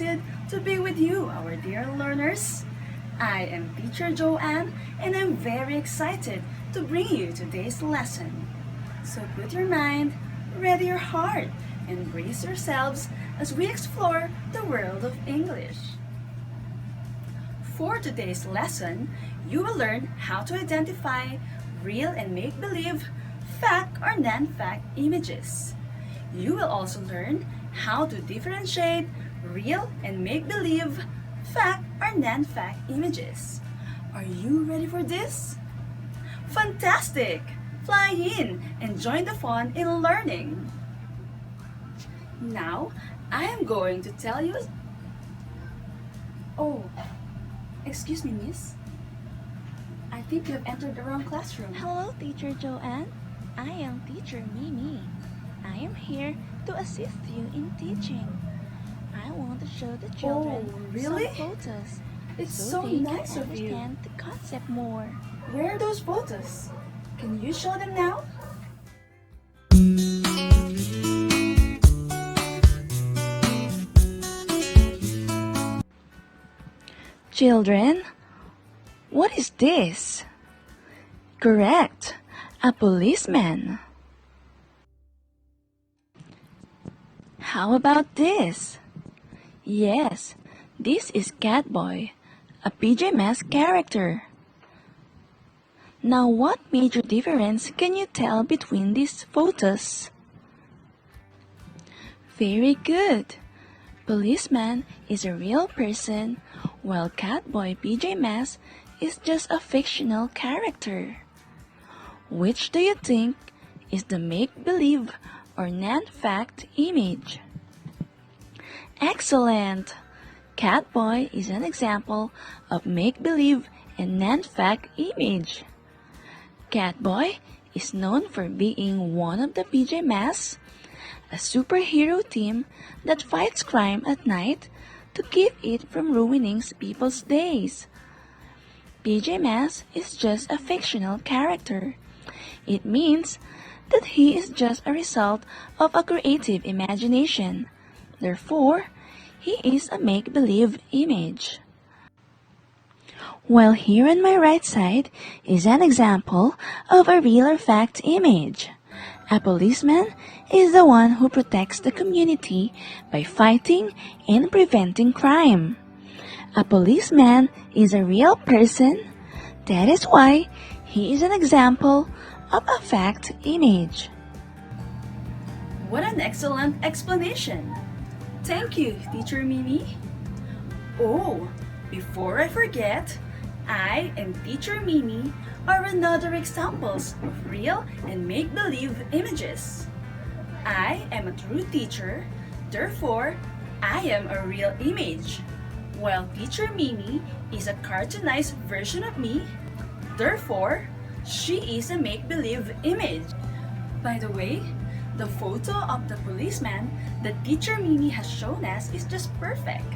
excited to be with you, our dear learners. I am Teacher Joanne, and I'm very excited to bring you today's lesson. So put your mind, ready your heart, and brace yourselves as we explore the world of English. For today's lesson, you will learn how to identify real and make-believe, fact or non-fact images. You will also learn how to differentiate real and make-believe, fact or non-fact images. Are you ready for this? Fantastic! Fly in and join the fun in learning. Now, I am going to tell you... Oh, excuse me, miss. I think you have entered the wrong classroom. Hello, Teacher Joanne. I am Teacher Mimi. I am here to assist you in teaching. I want to show the children really? some photos It's so so they nice can of you. understand the concept more. Where are those photos? Can you show them now? Children, what is this? Correct, a policeman. How about this? Yes, this is Catboy, a PJ Masks character. Now, what major difference can you tell between these photos? Very good. Policeman is a real person, while Catboy PJ Masks is just a fictional character. Which do you think is the make-believe or non-fact image? Excellent! Catboy is an example of make-believe and non-fact image. Catboy is known for being one of the PJ Masks, a superhero team that fights crime at night to keep it from ruining people's days. PJ Masks is just a fictional character. It means that he is just a result of a creative imagination. Therefore, he is a make-believe image. While here on my right side is an example of a real or fact image. A policeman is the one who protects the community by fighting and preventing crime. A policeman is a real person. That is why he is an example of a fact image. What an excellent explanation! Thank you, Teacher Mimi. Oh, before I forget, I and Teacher Mimi are another examples of real and make-believe images. I am a true teacher, therefore, I am a real image, while Teacher Mimi is a cartoonized version of me, therefore, she is a make-believe image. By the way, the photo of the policeman that Teacher Mimi has shown us is just perfect,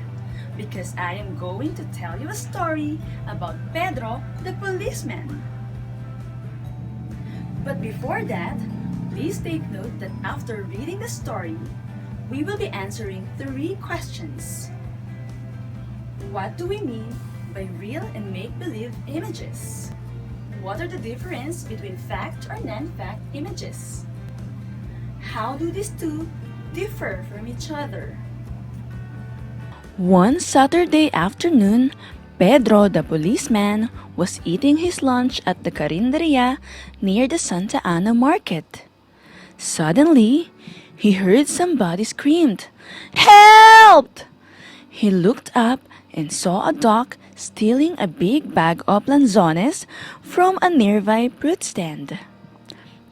because I am going to tell you a story about Pedro the policeman. But before that, please take note that after reading the story, we will be answering 3 questions. What do we mean by real and make-believe images? What are the difference between fact or non-fact images? How do these two differ from each other? One Saturday afternoon, Pedro the policeman was eating his lunch at the Carinderia near the Santa Ana market. Suddenly, he heard somebody screamed, "Help!" He looked up and saw a dog stealing a big bag of lanzones from a nearby fruit stand.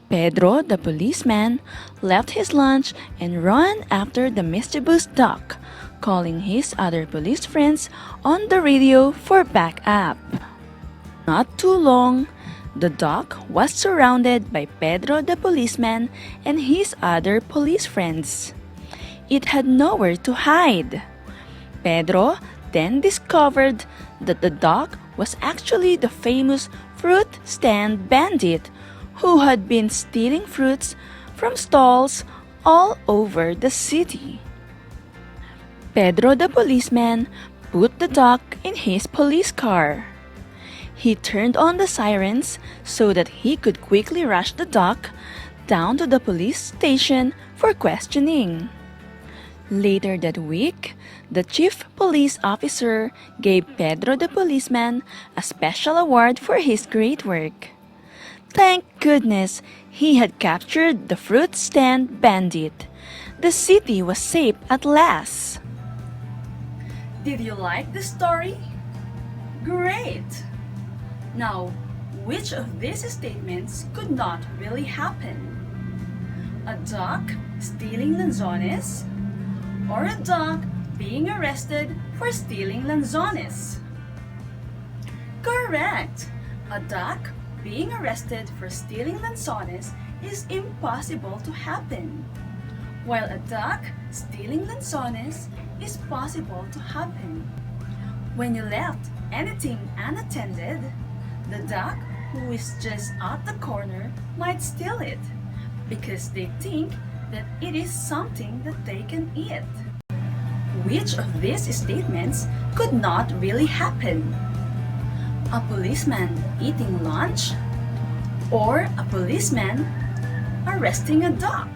Pedro the policeman left his lunch and ran after the mischievous dog, calling his other police friends on the radio for backup. Not too long, the dog was surrounded by Pedro the policeman and his other police friends. It had nowhere to hide. Pedro then discovered that the dog was actually the famous fruit stand bandit who had been stealing fruits from stalls all over the city. Pedro the policeman put the duck in his police car. He turned on the sirens so that he could quickly rush the duck down to the police station for questioning. Later that week, the chief police officer gave Pedro the policeman a special award for his great work. Thank goodness he had captured the fruit stand bandit. The city was safe at last. Did you like the story? Great! Now, which of these statements could not really happen? A duck stealing lanzones? Or a duck being arrested for stealing lanzones? Correct! A duck being arrested for stealing lanzones is impossible to happen, while a duck stealing lanzones is possible to happen. When you left anything unattended, the duck who is just at the corner might steal it because they think that it is something that they can eat. Which of these statements could not really happen? A policeman eating lunch? Or a policeman arresting a duck?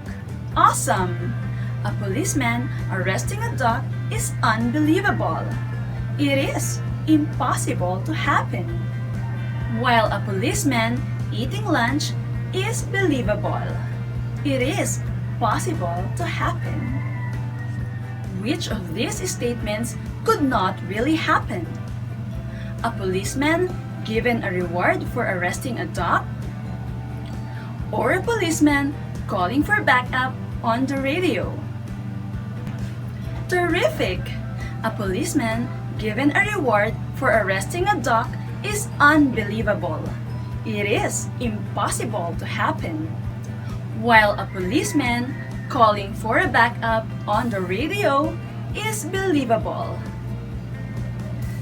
Awesome! A policeman arresting a duck is unbelievable. It is impossible to happen. While a policeman eating lunch is believable. It is possible to happen. Which of these statements could not really happen? A policeman given a reward for arresting a duck? Or a policeman calling for backup on the radio? Terrific! A policeman given a reward for arresting a duck is unbelievable. It is impossible to happen. While a policeman calling for a backup on the radio is believable.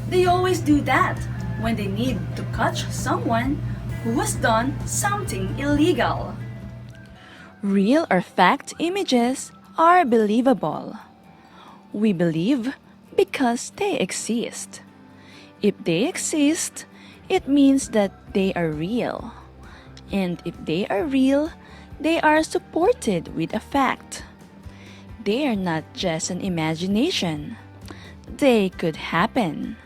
They always do that when they need to catch someone who has done something illegal. Real or fact images are believable. We believe because they exist. If they exist, it means that they are real. And if they are real, they are supported with a fact. They are not just an imagination. They could happen.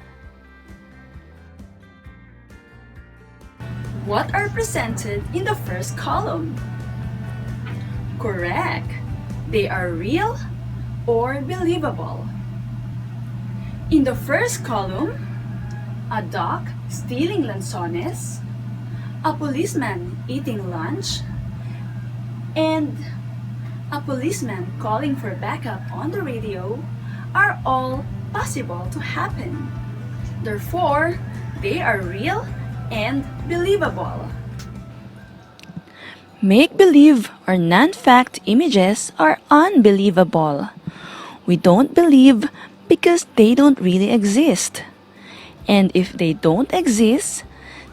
What are presented in the first column? Correct. They are real or believable. In the first column, a duck stealing lanzones, a policeman eating lunch, and a policeman calling for backup on the radio are all possible to happen. Therefore, they are real and believable. Make-believe or non-fact images are unbelievable. We don't believe because they don't really exist. And if they don't exist,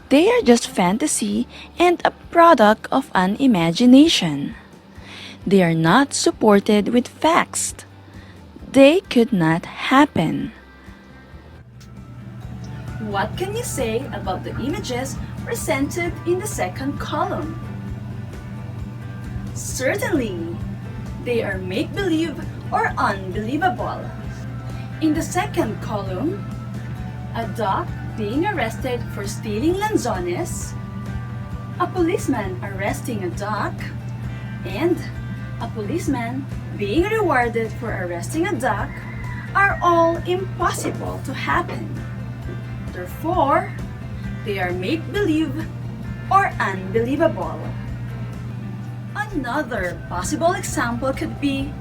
they are just fantasy and a product of an imagination. They are not supported with facts. They could not happen. What can you say about the images presented in the second column? Certainly, they are make-believe or unbelievable. In the second column, a duck being arrested for stealing lanzones, a policeman arresting a duck, and a policeman being rewarded for arresting a duck are all impossible to happen. Therefore, they are make-believe or unbelievable. Another possible example could be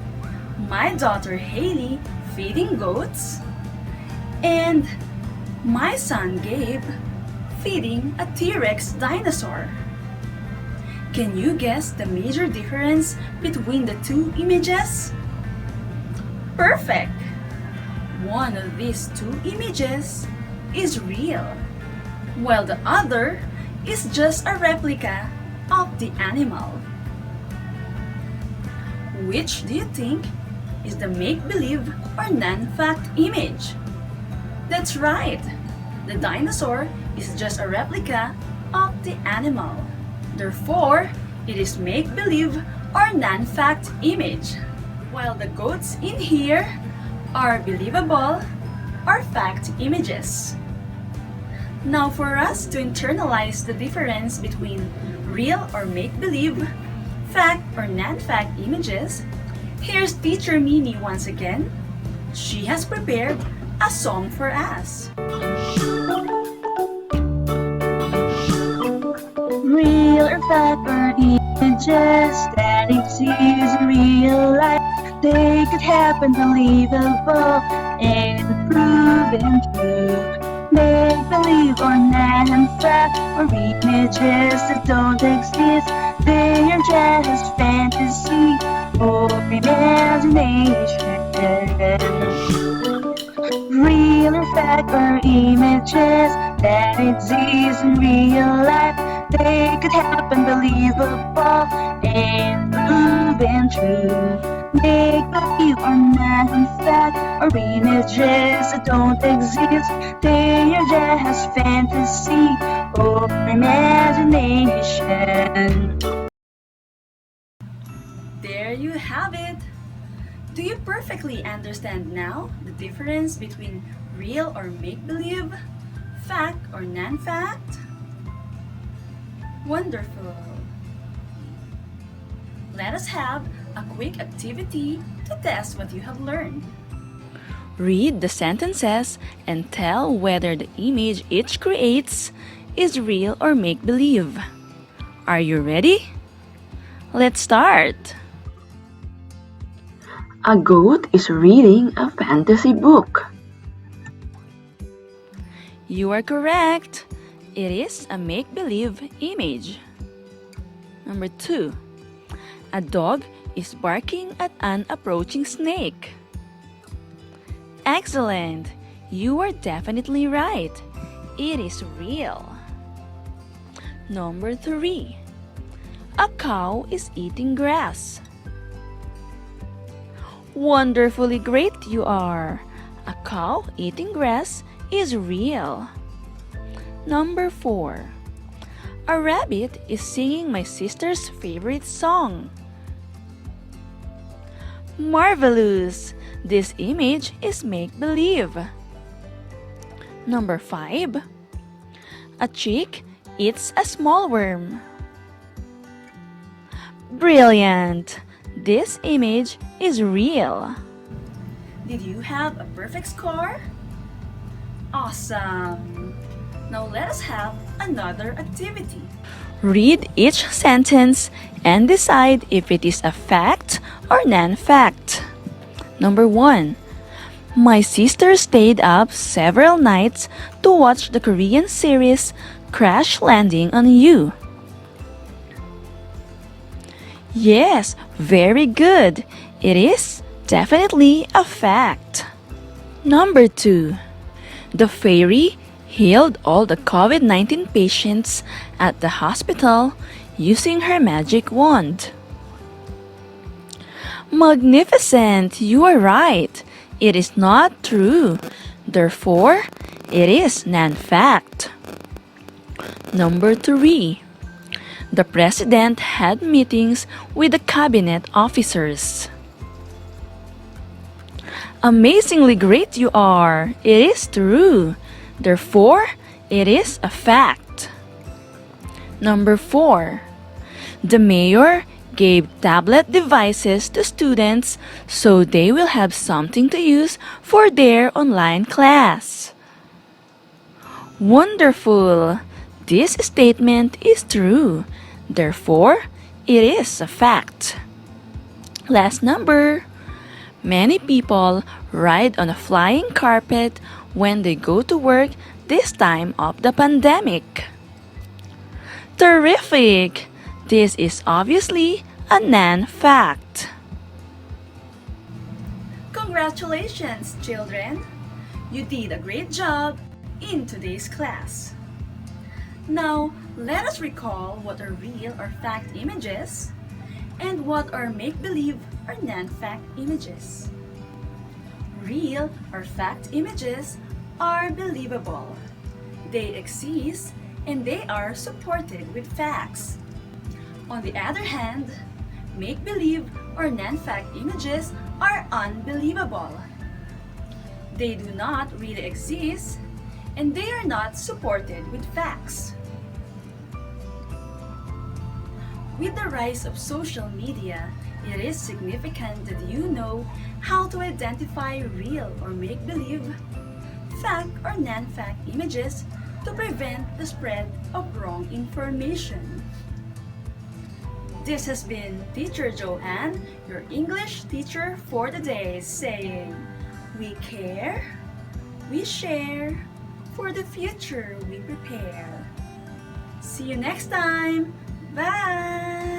my daughter Haley feeding goats and my son Gabe feeding a T-Rex dinosaur. Can you guess the major difference between the two images? Perfect! One of these two images is real, while the other is just a replica of the animal. Which do you think is the make-believe or non-fact image. That's right! The dinosaur is just a replica of the animal. Therefore, it is make-believe or non-fact image. While the goats in here are believable or fact images. Now for us to internalize the difference between real or make-believe, fact or non-fact images, here's Teacher Mimi once again. She has prepared a song for us. Real or fact or images that exist in real life. They could happen, believable and proven true. Make believe or non-fact or images that don't exist. They are just fantasy or imagination. Real or fact or images that exist in real life. They could happen, believable and proven true. Make believe or non-fact or images that don't exist. They are just fantasy or imagination. There you have it! Do you perfectly understand now the difference between real or make-believe, fact or non-fact? Wonderful! Let us have a quick activity to test what you have learned. Read the sentences and tell whether the image each creates is real or make-believe. Are you ready? Let's start! A goat is reading a fantasy book. You are correct. It is a make-believe image. Number 2. A dog is barking at an approaching snake. Excellent! You are definitely right. It is real. Number 3. A cow is eating grass. Wonderfully great you are. A cow eating grass is real. Number 4. A rabbit is singing my sister's favorite song. Marvelous! This image is make-believe. Number 5. A chick eats a small worm. Brilliant! This image is real. Did you have a perfect score? Awesome! Now let us have another activity. Read each sentence and decide if it is a fact or non-fact. Number 1. My sister stayed up several nights to watch the Korean series Crash Landing on You. Yes, very good. It is definitely a fact. Number 2. The fairy healed all the COVID-19 patients at the hospital using her magic wand. Magnificent! You are right. It is not true. Therefore, it is non-fact. Number 3. The president had meetings with the cabinet officers. Amazingly great you are. It is true. Therefore, it is a fact. Number 4. The mayor gave tablet devices to students so they will have something to use for their online class. Wonderful! This statement is true. Therefore, it is a fact. Last number. Many people ride on a flying carpet when they go to work this time of the pandemic. Terrific! This is obviously a non-fact. Congratulations, children! You did a great job in today's class. Now, let us recall what are real or fact images And what are make-believe or non-fact images? Real or fact images are believable. They exist and they are supported with facts. On the other hand, make-believe or non-fact images are unbelievable. They do not really exist and they are not supported with facts. With the rise of social media, it is significant that you know how to identify real or make-believe, fact or non-fact images to prevent the spread of wrong information. This has been Teacher Joanne, your English teacher for the day, saying, we care, we share, for the future we prepare. See you next time! Bye!